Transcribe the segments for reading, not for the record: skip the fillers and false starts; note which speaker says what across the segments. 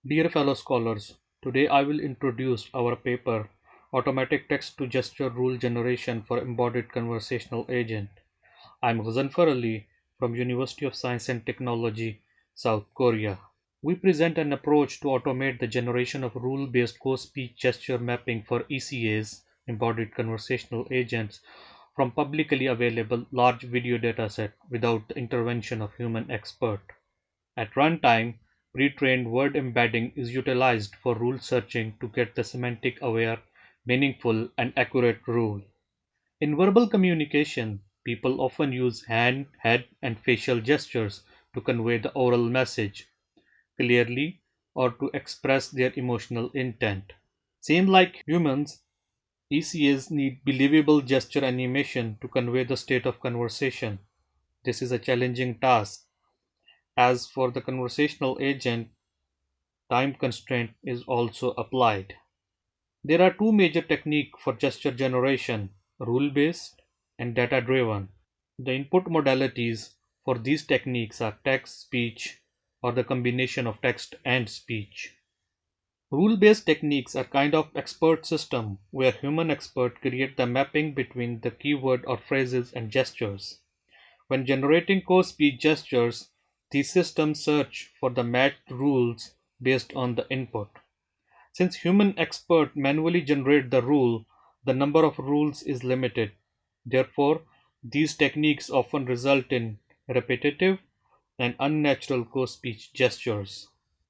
Speaker 1: Dear fellow scholars, today I will introduce our paper Automatic Text to Gesture Rule Generation for Embodied Conversational Agent. I am Ghazanfar from University of Science and Technology, South Korea. We present an approach to automate the generation of rule-based co-speech gesture mapping for ECAs, embodied conversational agents, from publicly available large video dataset without the intervention of human expert. At runtime, pre-trained word embedding is utilized for rule searching to get the semantic aware, meaningful, and accurate rule. In verbal communication, people often use hand, head, and facial gestures to convey the oral message clearly or to express their emotional intent. Same like humans, ECAs need believable gesture animation to convey the state of conversation. This is a challenging task. As for the conversational agent, time constraint is also applied. There are two major techniques for gesture generation, rule-based and data-driven. The input modalities for these techniques are text, speech, or the combination of text and speech. Rule-based techniques are kind of expert system where human expert create the mapping between the keyword or phrases and gestures. When generating co-speech gestures, these systems search for the matched rules based on the input. Since human expert manually generate the rule, the number of rules is limited. Therefore, these techniques often result in repetitive and unnatural co-speech gestures.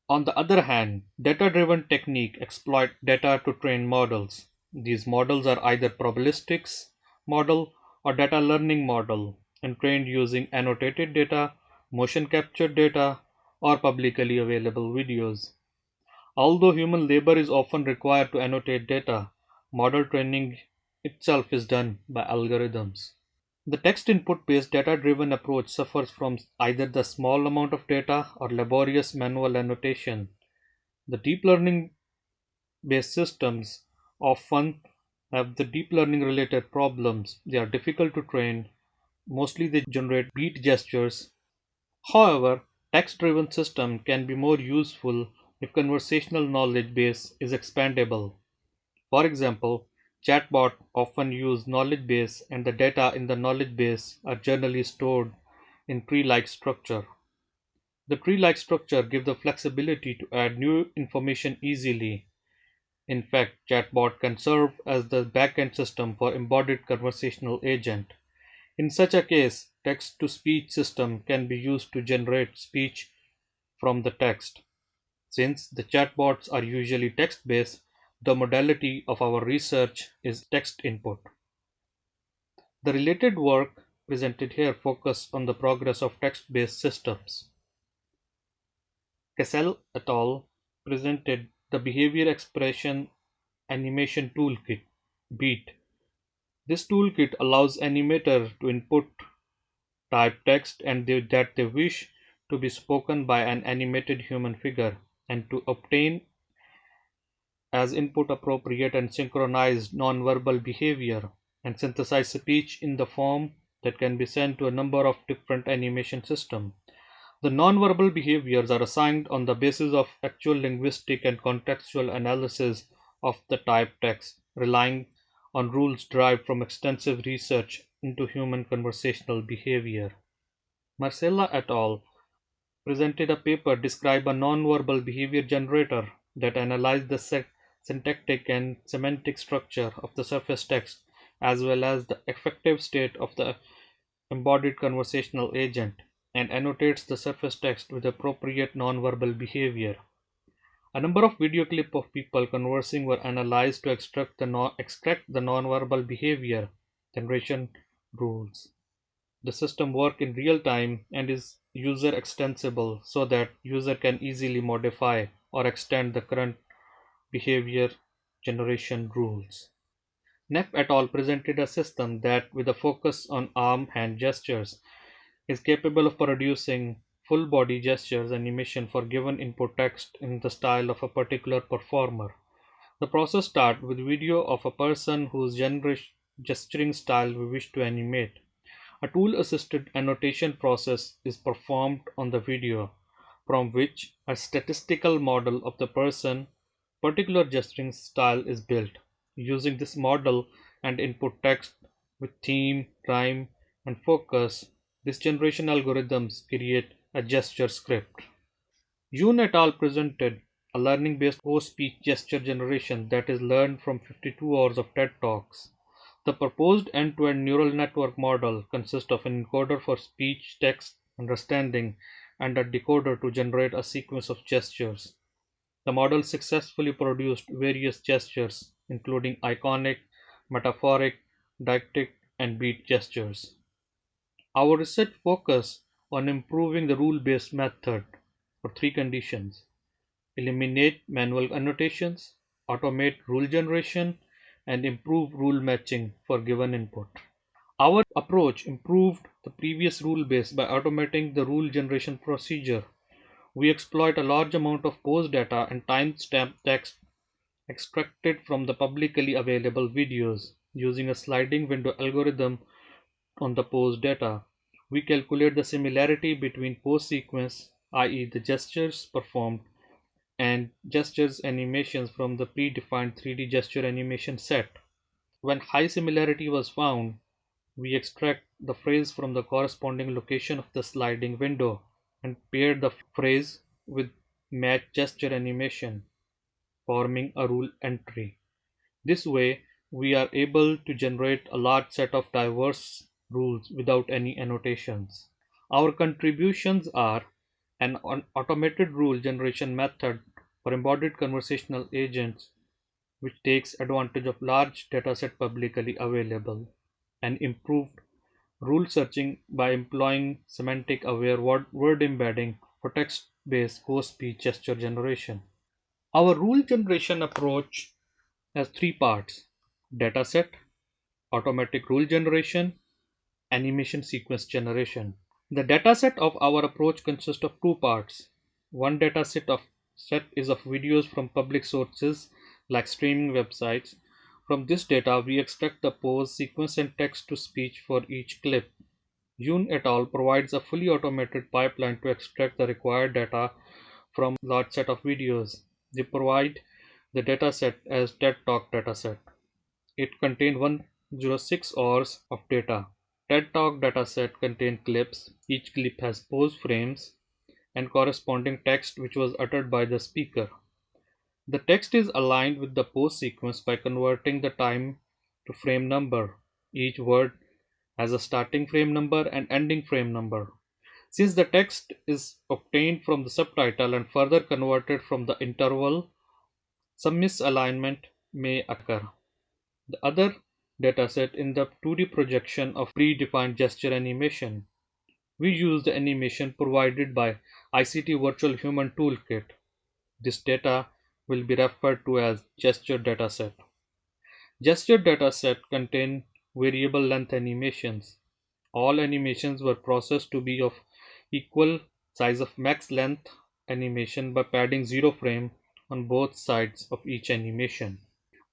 Speaker 1: On the other hand, data-driven techniques exploit data to train models. These models are either probabilistics model or data learning model and trained using annotated data, motion captured data, or publicly available videos. Although human labor is often required to annotate data, model training itself is done by algorithms. The text input based data driven approach suffers from either the small amount of data or laborious manual annotation. The deep learning based systems often have the deep learning related problems. They are difficult to train. Mostly they generate beat gestures. However, text driven system can be more useful if conversational knowledge base is expandable. For example, chatbot often use knowledge base and the data in the knowledge base are generally stored in tree-like structure. The tree-like structure gives the flexibility to add new information easily. In fact, chatbot can serve as the backend system for embodied conversational agent. In such a case, text-to-speech system can be used to generate speech from the text. Since the chatbots are usually text-based, the modality of our research is text input. The related work presented here focuses on the progress of text-based systems. CASA et al. Presented the Behavior Expression Animation Toolkit (BEAT). This toolkit allows animator to input type text and that they wish to be spoken by an animated human figure and to obtain as input appropriate and synchronized nonverbal behavior and synthesize speech in the form that can be sent to a number of different animation systems. The nonverbal behaviors are assigned on the basis of actual linguistic and contextual analysis of the type text, relying on rules derived from extensive research into human conversational behavior. Marcella et al. Presented a paper describe a nonverbal behavior generator that analyzed the syntactic and semantic structure of the surface text as well as the effective state of the embodied conversational agent and annotates the surface text with appropriate nonverbal behavior. A number of video clips of people conversing were analyzed to extract the nonverbal behavior generation rules. The system works in real time and is user extensible so that user can easily modify or extend the current behavior generation rules. Neff et al. Presented a system that, with a focus on arm hand gestures, is capable of producing full body gestures animation for given input text in the style of a particular performer. The process starts with video of a person whose gesturing style we wish to animate. A tool-assisted annotation process is performed on the video. from which a statistical model of the particular gesturing style is built. Using this model and input text with theme, rhyme, and focus, this generation algorithms create a gesture script. Yoon et al. Presented a learning-based post-speech gesture generation that is learned from 52 hours of TED Talks. The proposed end-to-end neural network model consists of an encoder for speech-text understanding and a decoder to generate a sequence of gestures. The model successfully produced various gestures, including iconic, metaphoric, didactic, and beat gestures. Our research focused on improving the rule-based method for three conditions: eliminate manual annotations, automate rule generation, and improve rule matching for given input. Our approach improved the previous rule base by automating the rule generation procedure. We exploit a large amount of pose data and timestamp text extracted from the publicly available videos using a sliding window algorithm on the pose data. We calculate the similarity between pose sequence, i.e. the gestures performed, and gestures animations from the predefined 3D gesture animation set. When high similarity was found, we extract the phrase from the corresponding location of the sliding window and pair the phrase with match gesture animation, forming a rule entry. This way, we are able to generate a large set of diverse rules without any annotations. Our contributions are an automated rule generation method for embodied conversational agents which takes advantage of large dataset publicly available, and improved rule searching by employing semantic aware word embedding for text-based post-speech gesture generation. Our rule generation approach has three parts: dataset, automatic rule generation, animation sequence generation. The dataset of our approach consists of two parts. One set is of videos from public sources like streaming websites. From this data, we extract the pose, sequence, and text to speech for each clip. Yoon et al. Provides a fully automated pipeline to extract the required data from a large set of videos. They provide the dataset as TED Talk dataset. It contained 106 hours of data. TED Talk dataset contained clips. Each clip has pose frames and corresponding text which was uttered by the speaker. The text is aligned with the pose sequence by converting the time to frame number. Each word has a starting frame number and ending frame number. Since the text is obtained from the subtitle and further converted from the interval, some misalignment may occur. The other dataset in the 2D projection of predefined gesture animation. We use the animation provided by ICT Virtual Human Toolkit. This data will be referred to as gesture dataset. Gesture dataset contain variable length animations. All animations were processed to be of equal size of max length animation by padding 0 frame on both sides of each animation.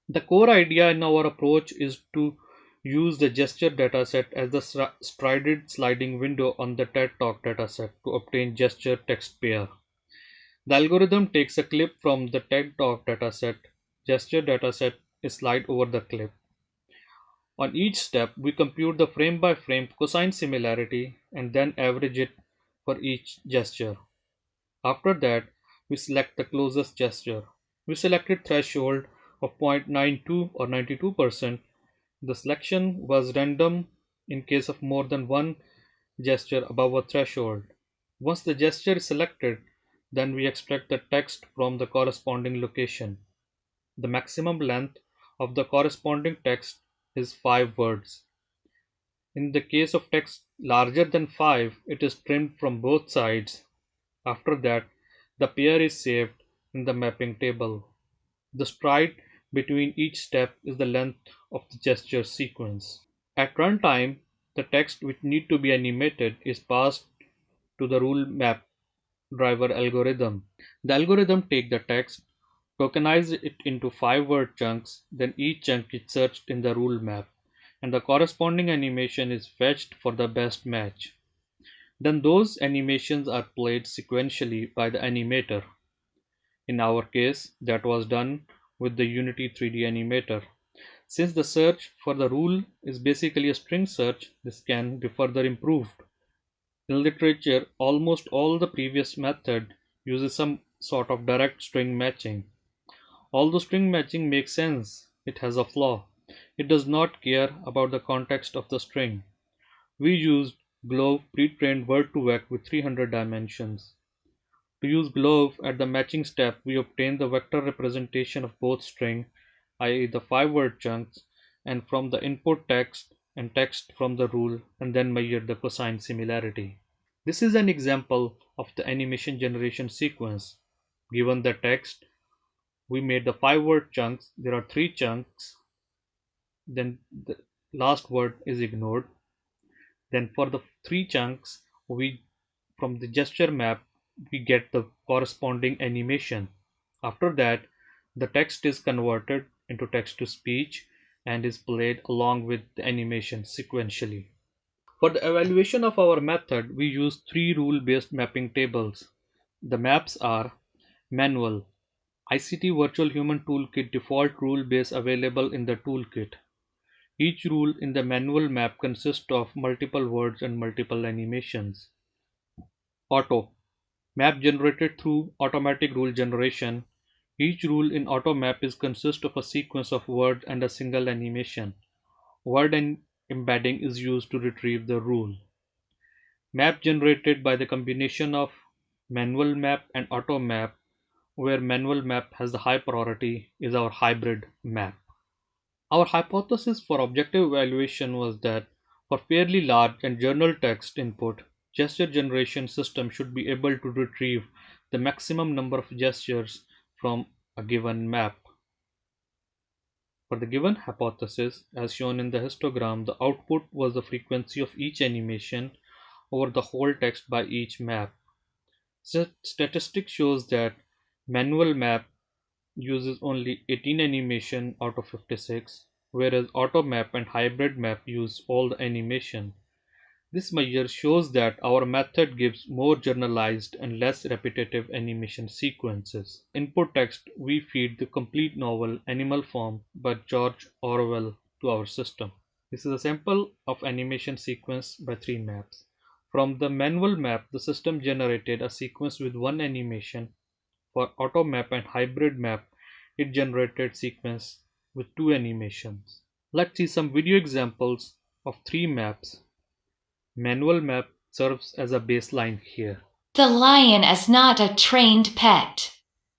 Speaker 1: The core idea in our approach is to use the gesture dataset as the strided sliding window on the TED Talk dataset to obtain gesture text pair. The algorithm takes a clip from the TED Talk dataset. Gesture dataset is slide over the clip. On each step, we compute the frame by frame cosine similarity and then average it for each gesture. After that, we select the closest gesture. We selected threshold of 0.92 or 92%. The selection was random in case of more than one gesture above a threshold. Once the gesture is selected, then we extract the text from the corresponding location. The maximum length of the corresponding text is 5 words. In the case of text larger than 5, it is trimmed from both sides. After that, the pair is saved in the mapping table. The stride between each step is the length of the gesture sequence. At runtime, the text which need to be animated is passed to the rule map driver algorithm. The algorithm takes the text, tokenizes it into 5-word chunks, then each chunk is searched in the rule map, and the corresponding animation is fetched for the best match. Then those animations are played sequentially by the animator. In our case, that was done with the Unity 3D animator. Since the search for the rule is basically a string search, this can be further improved. In literature, almost all the previous method uses some sort of direct string matching. Although string matching makes sense, it has a flaw. It does not care about the context of the string. We used Glove pre-trained word2vec with 300 dimensions. To use Glove at the matching step, we obtain the vector representation of both string, i.e. the 5-word chunks, and from the input text and text from the rule, and then measure the cosine similarity. This is an example of the animation generation sequence. Given the text, we made the 5-word chunks. There are 3 chunks. Then the last word is ignored. Then for the 3 chunks, we from the gesture map, we get the corresponding animation. After that, the text is converted into text to speech and is played along with the animation sequentially. For the evaluation of our method, we use 3 rule-based mapping tables. The maps are manual, ICT Virtual Human Toolkit default rule base available in the toolkit. Each rule in the manual map consists of multiple words and multiple animations. Auto map generated through automatic rule generation. Each rule in auto map is consist of a sequence of words and a single animation. Word and embedding is used to retrieve the rule. Map generated by the combination of manual map and auto map, where manual map has the high priority, is our hybrid map. Our hypothesis for objective evaluation was that for fairly large and journal text input, gesture generation system should be able to retrieve the maximum number of gestures from a given map. For the given hypothesis, as shown in the histogram, the output was the frequency of each animation over the whole text by each map. Statistics shows that manual map uses only 18 animation out of 56, whereas auto map and hybrid map use all the animation. This measure shows that our method gives more generalized and less repetitive animation sequences. Input text, we feed the complete novel Animal Farm by George Orwell to our system. This is a sample of animation sequence by 3 maps. From the manual map, the system generated a sequence with 1 animation. For auto map and hybrid map, it generated sequence with 2 animations. Let's see some video examples of 3 maps. Manual map serves as a baseline here.
Speaker 2: The lion is not a trained pet.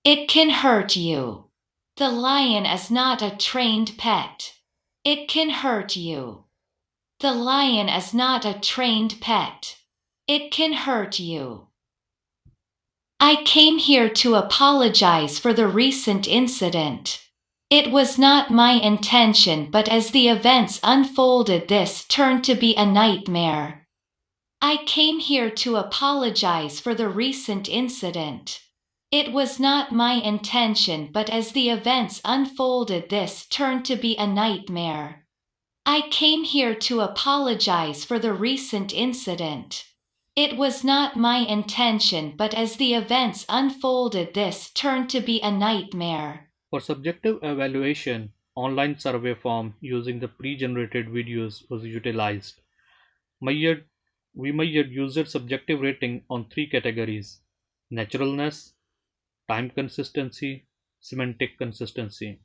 Speaker 2: It can hurt you. The lion is not a trained pet. It can hurt you. The lion is not a trained pet. It can hurt you. I came here to apologize for the recent incident. It was not my intention, but as the events unfolded, this turned to be a nightmare. I came here to apologize for the recent incident. It was not my intention, but as the events unfolded, this turned to be a nightmare. I came here to apologize for the recent incident. It was not my intention, but as the events unfolded, this turned to be a nightmare.
Speaker 1: For subjective evaluation, online survey form using the pre-generated videos was utilized. We measured user subjective rating on 3 categories: naturalness, time consistency, semantic consistency.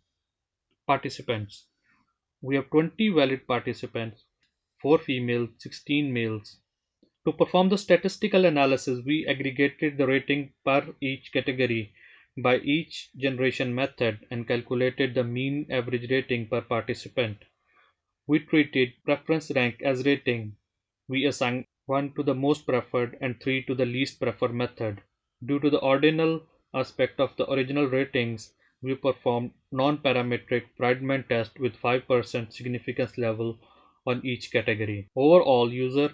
Speaker 1: Participants. We have 20 valid participants, 4 females, 16 males. To perform the statistical analysis, we aggregated the rating per each category by each generation method and calculated the mean average rating per participant. We treated preference rank as rating. We assigned 1 to the most preferred and 3 to the least preferred method. Due to the ordinal aspect of the original ratings, we performed non-parametric Friedman test with 5% significance level on each category. Overall user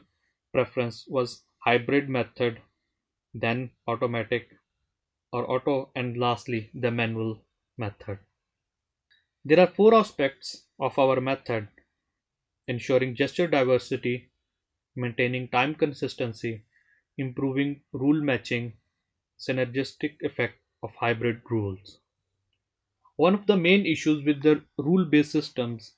Speaker 1: preference was hybrid method, then automatic or auto, and lastly the manual method. There are 4 aspects of our method: ensuring gesture diversity, maintaining time consistency, improving rule matching, synergistic effect of hybrid rules. One of the main issues with the rule-based systems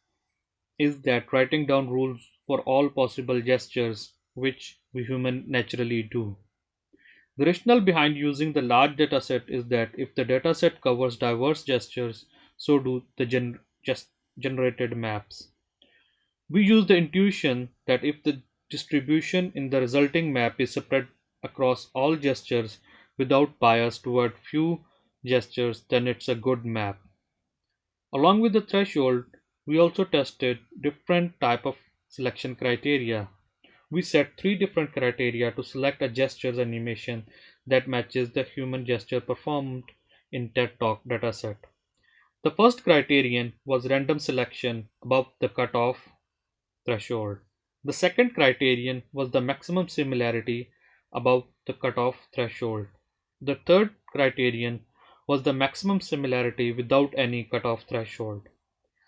Speaker 1: is that writing down rules for all possible gestures, which we humans naturally do. The rationale behind using the large dataset is that if the dataset covers diverse gestures, so do the generated maps. We use the intuition that if the distribution in the resulting map is spread across all gestures without bias toward few gestures, then it's a good map. Along with the threshold, we also tested different type of selection criteria. We set three different criteria to select a gesture animation that matches the human gesture performed in TED Talk dataset. The first criterion was random selection above the cutoff threshold. The second criterion was the maximum similarity above the cutoff threshold. The third criterion was the maximum similarity without any cutoff threshold.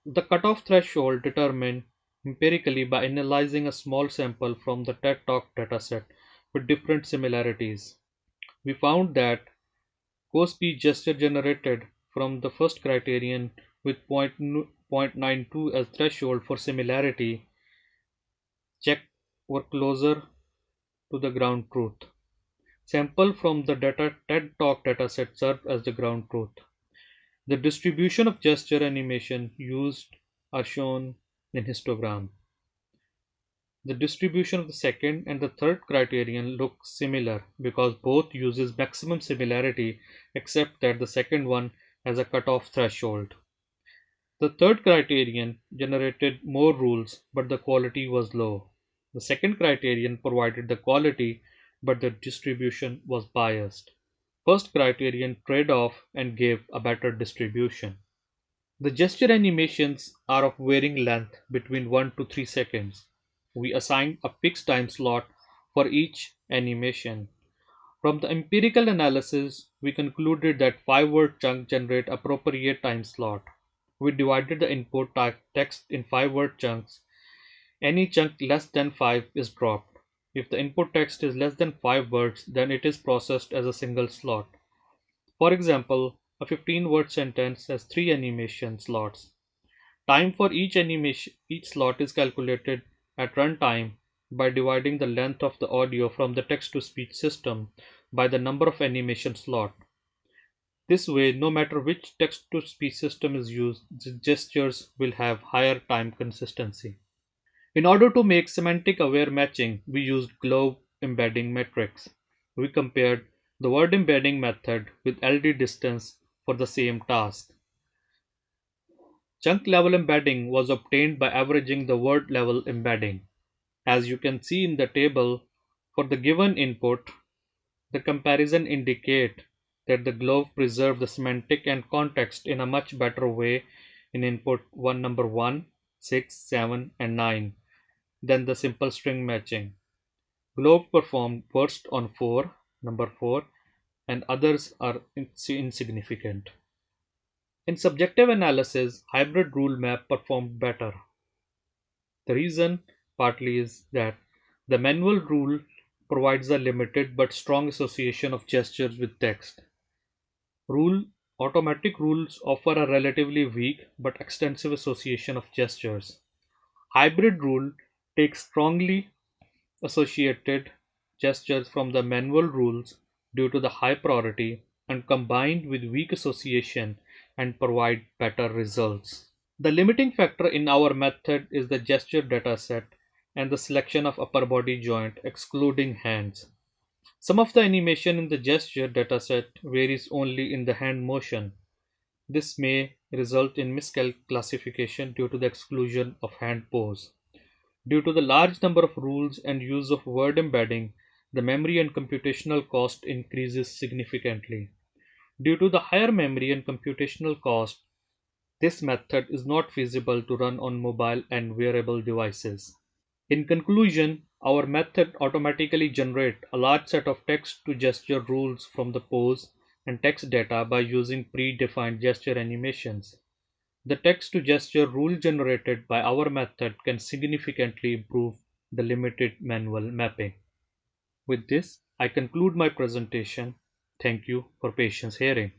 Speaker 1: The cutoff threshold determined empirically by analyzing a small sample from the TED Talk dataset with different similarities. We found that co-speech gesture generated from the first criterion with 0.92 as threshold for similarity check were closer to the ground truth. Sample from the TED Talk dataset served as the ground truth. The distribution of gesture animation used are shown in histogram. The distribution of the second and the third criterion look similar because both uses maximum similarity except that the second one has a cutoff threshold. The third criterion generated more rules but the quality was low. The second criterion provided the quality but the distribution was biased. First criterion trade off and gave a better distribution. The gesture animations are of varying length between 1 to 3 seconds. We assigned a fixed time slot for each animation. From the empirical analysis, we concluded that 5-word chunks generate appropriate time slot. We divided the input text in 5-word chunks. Any chunk less than 5 is dropped. If the input text is less than 5 words, then it is processed as a single slot. For example, a 15-word sentence has 3 animation slots. Time for each slot is calculated at runtime by dividing the length of the audio from the text-to-speech system by the number of animation slots. This way, no matter which text-to-speech system is used, the gestures will have higher time consistency. In order to make semantic aware matching, we used glove embedding metrics. We compared the word embedding method with LD distance for the same task. Chunk level embedding was obtained by averaging the word level embedding. As you can see in the table, for the given input, the comparison indicate that the glove preserved the semantic and context in a much better way in input number 1, 6, 7, and 9 than the simple string matching. Glove performed worst on 4, number 4, and others are insignificant. In subjective analysis, hybrid rule map performed better. The reason partly is that the manual rule provides a limited but strong association of gestures with text. Automatic rules offer a relatively weak but extensive association of gestures. Hybrid rule takes strongly associated gestures from the manual rules due to the high priority and combined with weak association and provide better results. The limiting factor in our method is the gesture dataset and the selection of upper body joint excluding hands. Some of the animation in the gesture dataset varies only in the hand motion. This may result in misclassification due to the exclusion of hand pose. Due to the large number of rules and use of word embedding, the memory and computational cost increases significantly. Due to the higher memory and computational cost, this method is not feasible to run on mobile and wearable devices. In conclusion, our method automatically generates a large set of text-to-gesture rules from the pose and text data by using predefined gesture animations. The text-to-gesture rule generated by our method can significantly improve the limited manual mapping. With this, I conclude my presentation. Thank you for patience hearing.